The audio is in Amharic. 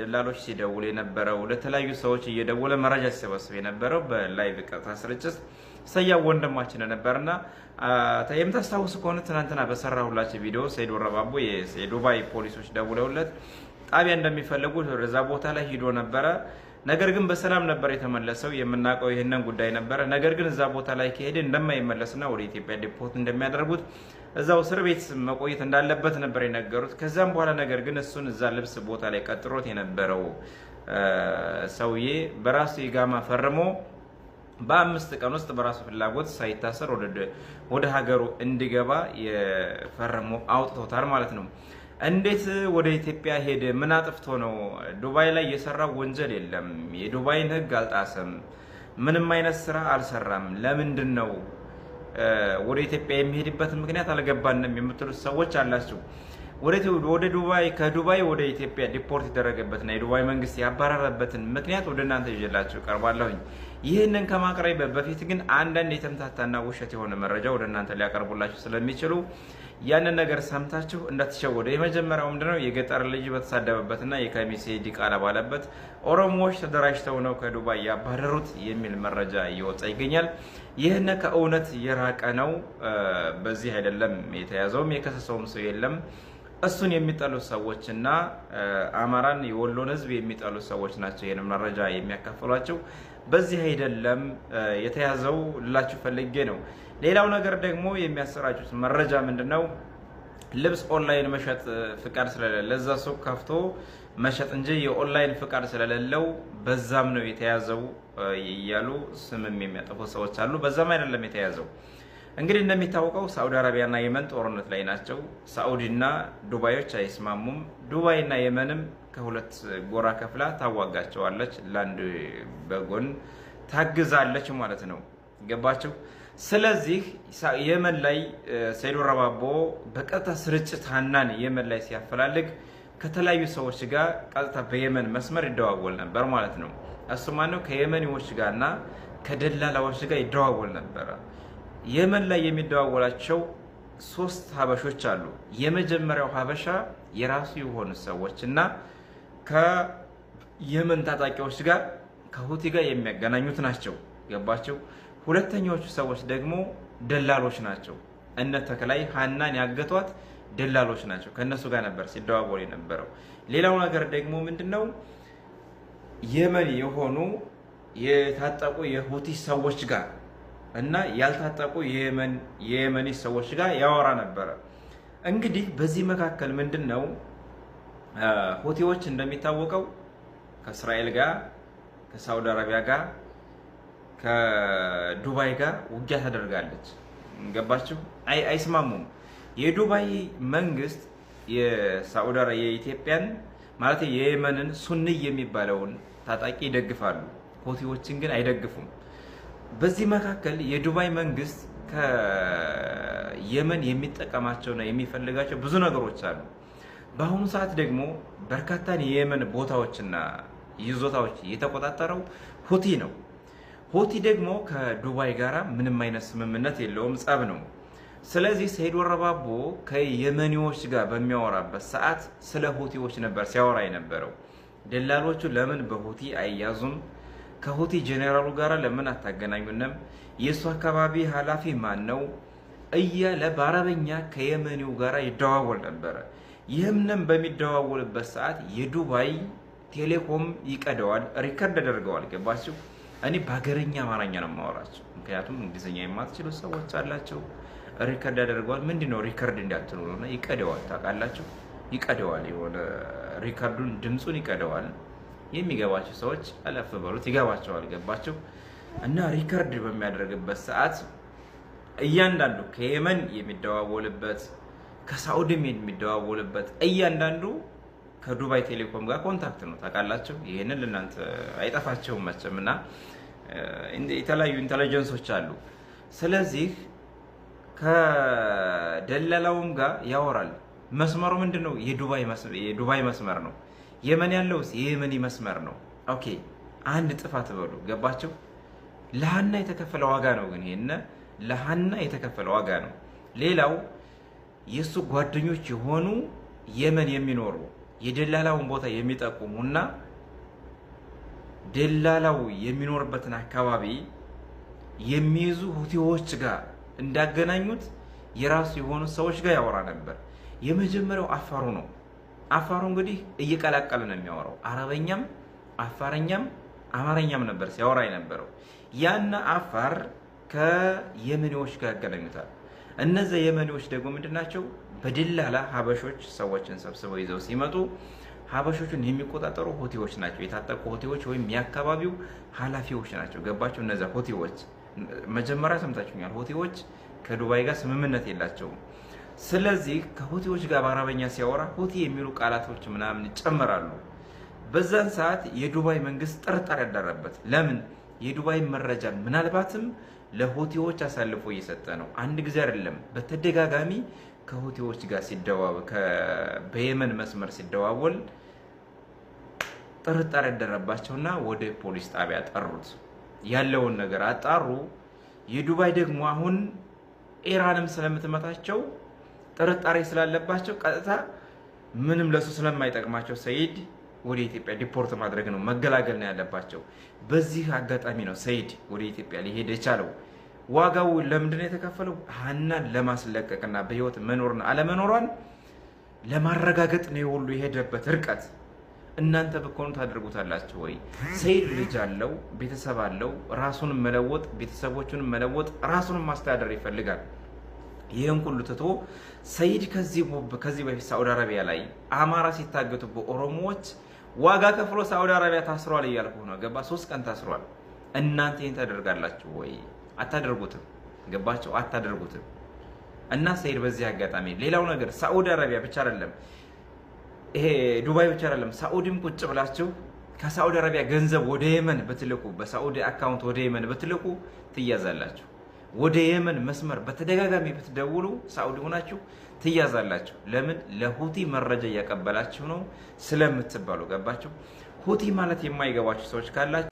ለደላሎች ሲደውል የነበረው ለተለያዩ ሰዎች እየደወለ መረጃ ሲሰበስብ የነበረው በላይቭ ቀጥታ ስርጭት ሰያው ወንድማችን ነበርና የምታስታውሱ ከሆነ ትናንትና በሰራሁላችሁ ቪዲዮ ሰይድ ወረባቦ የዱባይ ፖሊሶች ደውለውለት ጣቢያ እንደሚፈልጉ ወደዛ ቦታ ላይ ሄዶ ነበረ። ነገር ግን በሰላም ነበር የተመለሰው። የምናውቀው ይሄንን ጉዳይ ነበረ። ነገር ግን እዛ ቦታ ላይ ከሄደ እንደማይመለስና ወደ ኢትዮጵያ ዲፖርት እንደሚያደርጉት እዛው እስር ቤት መቆየት እንዳለበት ነበር የነገሩት። ከዛም በኋላ ነገር ግን እሱን እዛ ልብስ ቦታ ላይ ቀጥሮት የነበረው ሰውዬ በራሱ ኢቃማ ፈርሞ በ5 ቀን ውስጥ በራሱ ፍላጎት ሳይታሰር ወደ ሀገሩ እንዲገባ የፈረመው አውጥቶታል ማለት ነው። እንዴት ወደ ኢትዮጵያ ሄደ? ምን አጥፍቶ ነው? ዱባይ ላይ የሰራው ወንጀል የለም። የዱባይን ሕግ አልጣሰም። ምንም አይነት ስራ አልሰራም። ለምንድን ነው ወደ ኢትዮጵያ የሚሄድበት ምክንያት አልገባንም የምትሉት ሰዎች አላችሁ። ወደ ዱባይ ከዱባይ ወደ ኢትዮጵያ ዲፖርት የተደረገበትና የዱባይ መንግስት ያባረረበትን ምክንያት ወደ እናንተ ይዤላችሁ ቀርባለሁኝ። ይህንን ከማቅረብ በፊት ግን አንዳንድ የተምታታና ውሸት የሆነ መረጃ ወደ እናንተ ሊያቀርቡላችሁ ስለሚችሉ ያንን ነገር ሰምታችሁ እንዳትሸወዱ። የመጀመሪያው ምንድነው? የገጠር ልጅ በተሳደበበትና የከሚሴ ዲቃላ ባለበት ኦሮሞዎች ተደራጅተው ነው ከዱባይ ያባረሩት የሚል መረጃ እየወጣ ይገኛል። ይህን ከእውነት የራቀ ነው። በዚህ አይደለም የተያዘውም የከሰሰውም ሰው የለም። እሱን የሚጠሉ ሰዎችና አማራን የወሎን ህዝብ የሚጠሉ ሰዎች ናቸው ይሄን መረጃ የሚያካፍሏቸው። በዚህ አይደለም የተያዘው ልላችሁ ፈልጌ ነው። ሌላው ነገር ደግሞ የሚያሰራጩት መረጃ ምንድነው? ልብስ ኦንላይን መሸጥ ፍቃድ ስለሌለ ለዛ ሱቅ ከፍቶ መሸጥ እንጂ የኦንላይን ፍቃድ ስለሌለው በዛም ነው የተያዘው እያሉ ስምም የሚያጠፉ ሰዎች አሉ። በዛም አይደለም የተያዘው። እንግዲህ እንደሚታወቀው ሳዑዲ አረቢያና የመን ጦርነት ላይ ናቸው። ሳዑዲና ዱባዮች አይስማሙም። ዱባይና የመንም ከሁለት ጎራ ከፍላ ታዋጋቸዋለች፣ ለአንድ በጎን ታግዛለች ማለት ነው። ገባችሁ? ስለዚህ የመን ላይ ሰይድ ወረባቦ በቀጥታ ስርጭት ሀናን የመን ላይ ሲያፈላልግ ከተለያዩ ሰዎች ጋር ቀጥታ በየመን መስመር ይደዋወል ነበር ማለት ነው። እሱ ማነው? ከየመኒዎች ጋርና ከደላላዎች ጋር ይደዋወል ነበር። የመን ላይ የሚደዋወላቸው 3 ሀበሾች አሉ። የመጀመሪያው ሀበሻ የራሱ የሆኑ ሰዎች እና ከየመን ታጣቂዎች ጋር ከሁቲ ጋር የሚያገናኙት ናቸው። ገባቸው? ሁለተኛዎቹ ሰዎች ደግሞ ደላሎች ናቸው። እነ ተክላይ ሀናን ያገቷት ደላሎች ናቸው። ከነሱ ጋር ነበር ሲደዋወል የነበረው። ሌላው ነገር ደግሞ ምንድነው? የመን የሆኑ የታጠቁ የሁቲ ሰዎች ጋር እና ያልታጠቁ የየመኒ ሰዎች ጋር ያወራ ነበረ። እንግዲህ በዚህ መካከል ምንድነው? ሁቲዎች እንደሚታወቀው ከእስራኤል ጋር፣ ከሳውዲ አረቢያ ጋር፣ ከዱባይ ጋር ውጊያ ታደርጋለች። ገባችሁ? አይስማሙም። የዱባይ መንግስት የሳውዲ አረቢያ የኢትዮጵያን ማለት የየመንን ሱኒ የሚባለውን ታጣቂ ይደግፋሉ። ሁቲዎችን ግን አይደግፉም። በዚህ መካከል የዱባይ መንግስት ከየመን የሚጠቀማቸውና የሚፈልጋቸው ብዙ ነገሮች አሉ። በአሁኑ ሰዓት ደግሞ በርካታ የየመን ቦታዎችና ይዞታዎች የተቆጣጠረው ሁቲ ነው። ሁቲ ደግሞ ከዱባይ ጋር ምንም አይነት ስምምነት የለውም፣ ጸብ ነው። ስለዚህ ሰይድ ወረባቦ ከየመኒዎች ጋር በሚያወራበት ሰዓት ስለ ሁቲዎች ነበር ሲያወራ የነበረው። ደላሎቹ ለምን በሁቲ አይያዙም? ከሁቲ ጄኔራሉ ጋር ለምን አታገናኙንም? የሱ አካባቢ ኃላፊ ማን ነው እያለ በአረበኛ ከየመኒው ጋር ይደዋወል ነበረ። ይህንም በሚደዋወልበት ሰዓት የዱባይ ቴሌኮም ይቀደዋል፣ ሪከርድ ያደርገዋል። ገባችሁ? እኔ በሀገረኛ አማርኛ ነው የማወራቸው፣ ምክንያቱም እንግሊዝኛ የማትችሉ ሰዎች አላቸው። ሪከርድ ያደርገዋል። ምንድነው ሪከርድ እንዳትሉ ነው። ይቀደዋል። ታውቃላችሁ? ይቀደዋል። የሆነ ሪከርዱን ድምጹን ይቀደዋል። የሚገባቸው ሰዎች አለፍ በሉት ይገባቸዋል። ገባቸው? እና ሪከርድ በሚያደርግበት ሰዓት እያንዳንዱ ከየመን የሚደዋወልበት ከሳዑዲም የሚደዋወልበት እያንዳንዱ ከዱባይ ቴሌኮም ጋር ኮንታክት ነው። ታውቃላችሁ? ይሄንን ለእናንተ አይጠፋቸውም መቼም። እና የተለያዩ ኢንተለጀንሶች አሉ። ስለዚህ ከደላላውም ጋር ያወራል። መስመሩ ምንድነው? የዱባይ መስመር ነው። የመን ያለውስ የየመኒ መስመር ነው። ኦኬ፣ አንድ ጥፋት በሉ። ገባቸው? ለሀና የተከፈለ ዋጋ ነው። ግን ይሄን ለሀና የተከፈለ ዋጋ ነው። ሌላው የሱ ጓደኞች የሆኑ የመን የሚኖሩ የደላላውን ቦታ የሚጠቁሙና ደላላው የሚኖርበትን አካባቢ የሚይዙ ሁቲዎች ጋር እንዳገናኙት የራሱ የሆኑ ሰዎች ጋር ያወራ ነበር። የመጀመሪያው አፋሩ ነው። አፋሩ እንግዲህ እየቀላቀለ ነው የሚያወራው። አረበኛም አፋረኛም አማርኛም ነበር ሲያወራ የነበረው። ያን አፋር ከየመኔዎች ጋር ያገናኙታል። እነዚህ የመኔዎች ደግሞ ምንድናቸው? በደላላ ሀበሾች ሰዎችን ሰብስበው ይዘው ሲመጡ ሀበሾቹን የሚቆጣጠሩ ሁቲዎች ናቸው። የታጠቁ ሁቲዎች ወይም የአካባቢው ኃላፊዎች ናቸው። ገባቸው? እነዚያ ሁቲዎች መጀመሪያ ሰምታችሁኛል። ሁቲዎች ከዱባይ ጋር ስምምነት የላቸውም። ስለዚህ ከሁቲዎች ጋር በአረበኛ ሲያወራ ሁቲ የሚሉ ቃላቶች ምናምን ይጨመራሉ። በዛን ሰዓት የዱባይ መንግስት ጥርጣሬ ያደረበት። ለምን? የዱባይ መረጃ ምናልባትም ለሁቲዎች አሳልፎ እየሰጠ ነው። አንድ ጊዜ አይደለም፣ በተደጋጋሚ ከሁቲዎች ጋር በየመን መስመር ሲደዋወል ጥርጣሬ ያደረባቸውና ወደ ፖሊስ ጣቢያ ጠሩት። ያለውን ነገር አጣሩ። የዱባይ ደግሞ አሁን ኢራንም ስለምትመታቸው ጥርጣሬ ስላለባቸው ቀጥታ ምንም ለሱ ስለማይጠቅማቸው ሰይድ ወደ ኢትዮጵያ ዲፖርት ማድረግ ነው፣ መገላገል ነው ያለባቸው። በዚህ አጋጣሚ ነው ሰይድ ወደ ኢትዮጵያ ሊሄድ የቻለው። ዋጋው ለምንድን ነው የተከፈለው? ሀናን ለማስለቀቅና በህይወት መኖርና አለመኖሯን ለማረጋገጥ ነው የሁሉ የሄደበት ርቀት። እናንተ ብትሆኑ ታደርጉታላችሁ ወይ? ሰይድ ልጅ አለው፣ ቤተሰብ አለው። ራሱን መለወጥ፣ ቤተሰቦቹን መለወጥ፣ ራሱን ማስተዳደር ይፈልጋል። ይህን ሁሉ ትቶ ሰይድ ከዚህ በፊት ሳዑዲ አረቢያ ላይ አማራ ሲታገቱ በኦሮሞዎች ዋጋ ከፍሎ ሳዑዲ አረቢያ ታስሯል እያልኩ ነው። ገባ? 3 ቀን ታስሯል። እናንተ ይህን ታደርጋላችሁ ወይ? አታደርጉትም። ገባቸው? አታደርጉትም። እና ሰይድ በዚህ አጋጣሚ ሌላው ነገር ሳዑዲ አረቢያ ብቻ አይደለም፣ ይሄ ዱባይ ብቻ አይደለም፣ ሳዑዲም ቁጭ ብላችሁ ከሳዑዲ አረቢያ ገንዘብ ወደ የመን ብትልኩ፣ በሳዑዲ አካውንት ወደ የመን ብትልኩ ትያዛላችሁ። ወደ የመን መስመር በተደጋጋሚ ብትደውሉ ሳዑዲ ሆናችሁ ትያዛላችሁ። ለምን? ለሁቲ መረጃ እያቀበላችሁ ነው ስለምትባሉ። ገባችሁ? ሁቲ ማለት የማይገባችሁ ሰዎች ካላችሁ